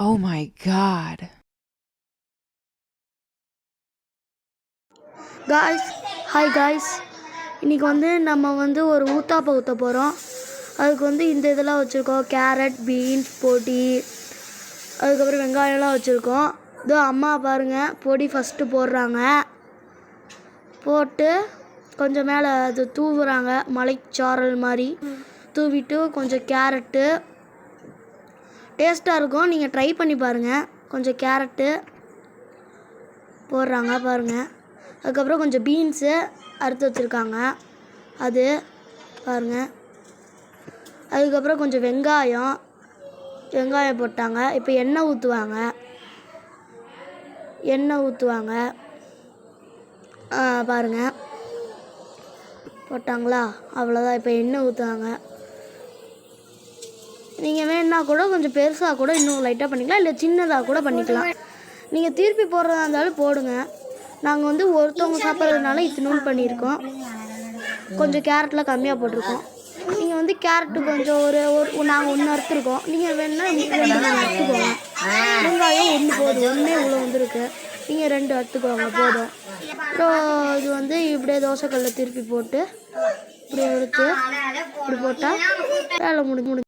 Oh my God. Guys, hi guys. இன்றைக்கி வந்து நம்ம வந்து ஒரு ஊத்தாப்பை ஊற்ற போகிறோம். அதுக்கு வந்து இந்த இதெல்லாம் வச்சுருக்கோம். கேரட், பீன்ஸ், பொடி, அதுக்கப்புறம் வெங்காயம்லாம் வச்சுருக்கோம். இதோ அம்மா பாருங்கள், பொடி ஃபஸ்ட்டு போடுறாங்க. போட்டு கொஞ்சம் மேலே அது தூவுறாங்க, மலைச்சாரல் மாதிரி தூவிட்டு கொஞ்சம் கேரட்டு டேஸ்ட்டாக இருக்கும். நீங்கள் ட்ரை பண்ணி பாருங்கள். கொஞ்சம் கேரட்டு போடுறாங்க பாருங்கள். அதுக்கப்புறம் கொஞ்சம் பீன்ஸு அறுத்து வச்சுருக்காங்க, அது பாருங்கள். அதுக்கப்புறம் கொஞ்சம் வெங்காயம் போட்டாங்க. இப்போ எண்ணெய் ஊற்றுவாங்க பாருங்கள். போட்டாங்களா? அவ்வளோதான். இப்போ எண்ணெய் ஊற்றுவாங்க. நீங்கள் வேணுன்னா கூட கொஞ்சம் பெருசாக கூட இன்னும் லைட்டாக பண்ணிக்கலாம், இல்லை சின்னதாக கூட பண்ணிக்கலாம். நீங்கள் திருப்பி போடுறதா இருந்தாலும் போடுங்க. நாங்கள் வந்து ஒருத்தவங்க சாப்பிட்றதுனால இத்தினூல் பண்ணியிருக்கோம். கொஞ்சம் கேரட்லாம் கம்மியாக போட்டிருக்கோம். நீங்கள் வந்து கேரட்டு கொஞ்சம் நாங்கள் ஒன்று அறுத்துருக்கோம். நீங்கள் வேணுன்னா 2 அறுத்துக்கோங்க. வெங்காயம் 1 போதும், ஒன்றே இவ்வளோ வந்துருக்கு. நீங்கள் 2 அறுத்துக்கோங்க போதும். அப்புறம் இது வந்து இப்படியே தோசைக்கல்லில் திருப்பி போட்டு இப்படி எடுத்து இப்படி போட்டால் வேலை முடிஞ்சு